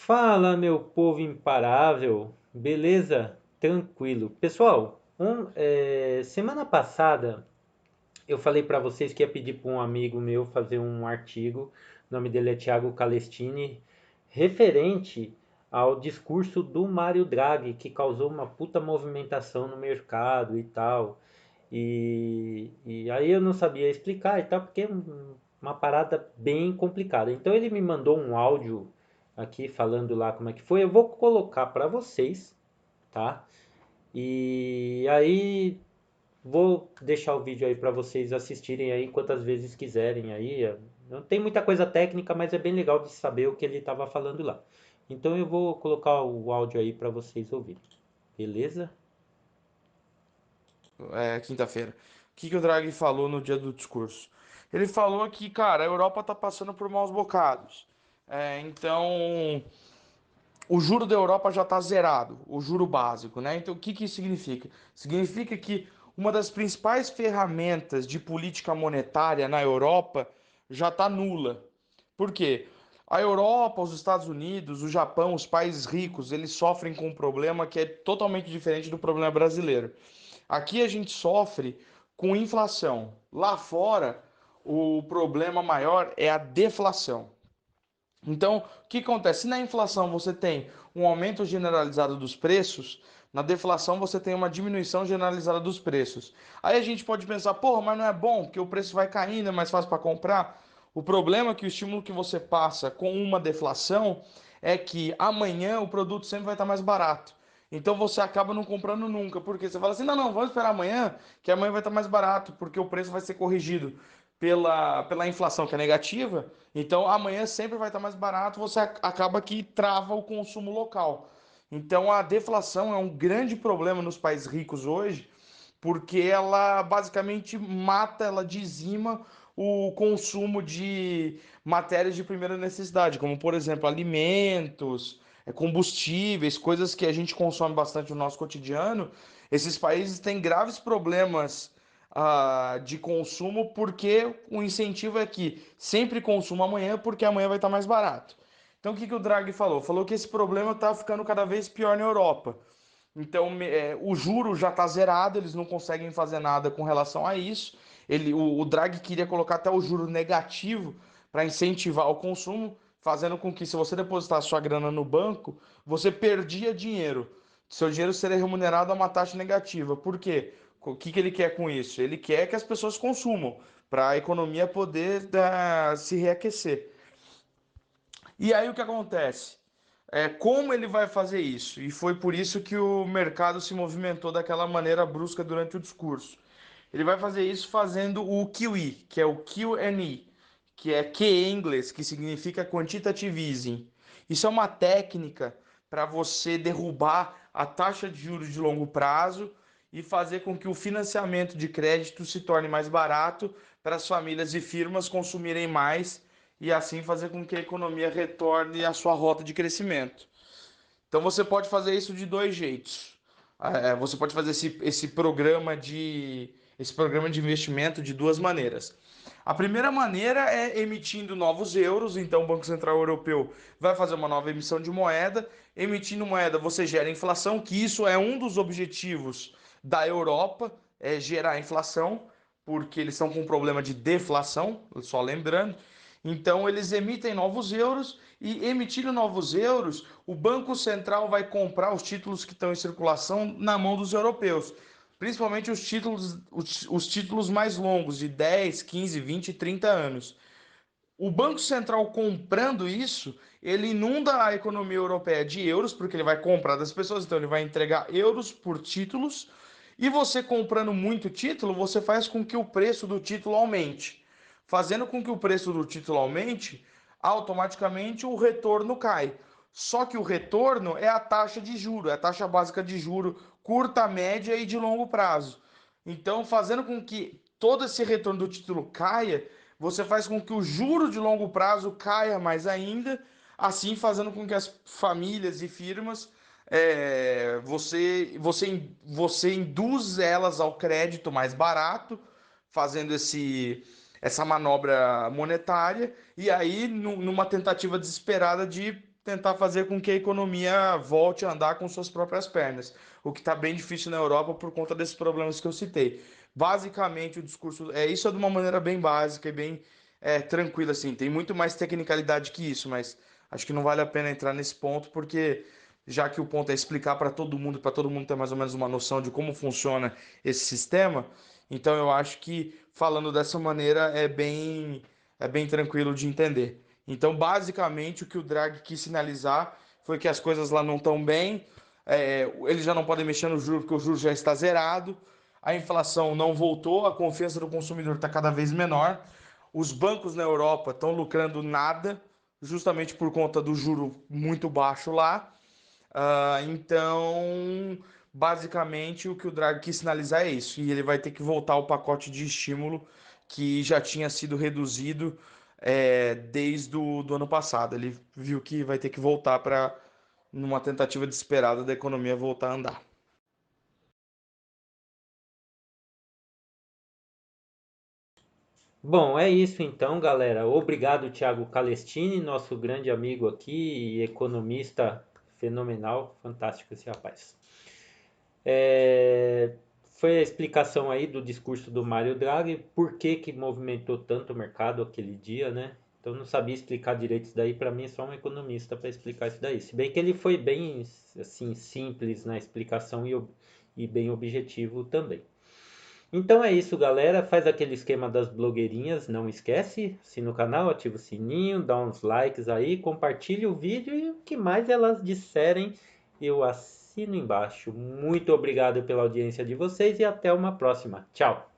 Fala, meu povo imparável, beleza? Tranquilo. Pessoal, semana passada eu falei para vocês que ia pedir para um amigo meu fazer um artigo, o nome dele é Thiago Calestini, referente ao discurso do Mário Draghi, que causou uma puta movimentação no mercado e tal. E aí eu não sabia explicar e tal, porque é uma parada bem complicada. Então ele me mandou um áudio aqui falando lá como é que foi. Eu vou colocar para vocês, tá? E aí vou deixar o vídeo aí para vocês assistirem aí quantas vezes quiserem aí. Não tem muita coisa técnica, mas é bem legal de saber o que ele estava falando lá. Então eu vou colocar o áudio aí para vocês ouvirem. Beleza? Quinta-feira. O que o Draghi falou no dia do discurso? Ele falou que, cara, a Europa está passando por maus bocados. Então, o juro da Europa já está zerado, o juro básico, né? Então, o que isso significa? Significa que uma das principais ferramentas de política monetária na Europa já está nula. Por quê? A Europa, os Estados Unidos, o Japão, os países ricos, eles sofrem com um problema que é totalmente diferente do problema brasileiro. Aqui a gente sofre com inflação. Lá fora, o problema maior é a deflação. Então, o que acontece? Se na inflação você tem um aumento generalizado dos preços, na deflação você tem uma diminuição generalizada dos preços. Aí a gente pode pensar, porra, mas não é bom, porque o preço vai caindo, é mais fácil para comprar. O problema é que o estímulo que você passa com uma deflação é que amanhã o produto sempre vai estar mais barato. Então você acaba não comprando nunca, porque você fala assim, não, vamos esperar amanhã, que amanhã vai estar mais barato, porque o preço vai ser corrigido pela inflação que é negativa, então amanhã sempre vai estar mais barato, você acaba que trava o consumo local. Então a deflação é um grande problema nos países ricos hoje, porque ela basicamente mata, ela dizima o consumo de matérias de primeira necessidade, como por exemplo alimentos, combustíveis, coisas que a gente consome bastante no nosso cotidiano. Esses países têm graves problemas de consumo, porque o incentivo é que sempre consuma amanhã, porque amanhã vai estar mais barato. Então, o que o Draghi falou? Falou que esse problema está ficando cada vez pior na Europa. Então, o juro já está zerado, eles não conseguem fazer nada com relação a isso. O Draghi queria colocar até o juro negativo para incentivar o consumo, fazendo com que, se você depositar sua grana no banco, você perdia dinheiro. Seu dinheiro seria remunerado a uma taxa negativa. Por quê? O que ele quer com isso? Ele quer que as pessoas consumam, para a economia poder se reaquecer. E aí o que acontece? Como ele vai fazer isso? E foi por isso que o mercado se movimentou daquela maneira brusca durante o discurso. Ele vai fazer isso fazendo o QE, que é o QE, que é Q em inglês, que significa quantitative easing. Isso é uma técnica para você derrubar a taxa de juros de longo prazo e fazer com que o financiamento de crédito se torne mais barato para as famílias e firmas consumirem mais e assim fazer com que a economia retorne à sua rota de crescimento. Então você pode fazer isso de dois jeitos. Você pode fazer esse programa de investimento de duas maneiras. A primeira maneira é emitindo novos euros, então o Banco Central Europeu vai fazer uma nova emissão de moeda. Emitindo moeda, você gera inflação, que isso é um dos objetivos da Europa, é gerar inflação, porque eles estão com um problema de deflação, só lembrando. Então eles emitem novos euros e emitindo novos euros, o Banco Central vai comprar os títulos que estão em circulação na mão dos europeus, principalmente os títulos mais longos, de 10, 15, 20, 30 anos. O Banco Central comprando isso, ele inunda a economia europeia de euros, porque ele vai comprar das pessoas, então ele vai entregar euros por títulos. E você comprando muito título, você faz com que o preço do título aumente. Fazendo com que o preço do título aumente, automaticamente o retorno cai. Só que o retorno é a taxa de juro, é a taxa básica de juro curta, média e de longo prazo. Então, fazendo com que todo esse retorno do título caia, você faz com que o juro de longo prazo caia mais ainda, assim fazendo com que as famílias e firmas você induz elas ao crédito mais barato, fazendo essa manobra monetária, e aí numa tentativa desesperada de tentar fazer com que a economia volte a andar com suas próprias pernas, o que está bem difícil na Europa por conta desses problemas que eu citei. Basicamente, o discurso é isso, é de uma maneira bem básica e bem tranquila, assim. Tem muito mais tecnicalidade que isso, mas acho que não vale a pena entrar nesse ponto, porque já que o ponto é explicar para todo mundo ter mais ou menos uma noção de como funciona esse sistema, então eu acho que falando dessa maneira é bem tranquilo de entender. Então, basicamente, o que o Draghi quis sinalizar foi que as coisas lá não estão bem, eles já não podem mexer no juro porque o juro já está zerado, a inflação não voltou, a confiança do consumidor está cada vez menor, os bancos na Europa estão lucrando nada, justamente por conta do juro muito baixo lá. Então, basicamente, o que o Draghi quis sinalizar é isso, e ele vai ter que voltar ao pacote de estímulo que já tinha sido reduzido desde o do ano passado. Ele viu que vai ter que voltar para numa tentativa desesperada da economia voltar a andar. Bom, é isso então, galera. Obrigado, Thiago Calestini, nosso grande amigo aqui e economista fenomenal, fantástico esse rapaz. É, Foi a explicação aí do discurso do Mário Draghi, por que que movimentou tanto o mercado aquele dia, né? Então não sabia explicar direito isso daí, para mim é só um economista para explicar isso daí. Se bem que ele foi bem assim simples na explicação e bem objetivo também. Então é isso, galera. Faz aquele esquema das blogueirinhas, não esquece, assina o canal, ativa o sininho, dá uns likes aí, compartilha o vídeo e o que mais elas disserem, eu assino embaixo. Muito obrigado pela audiência de vocês e até uma próxima. Tchau!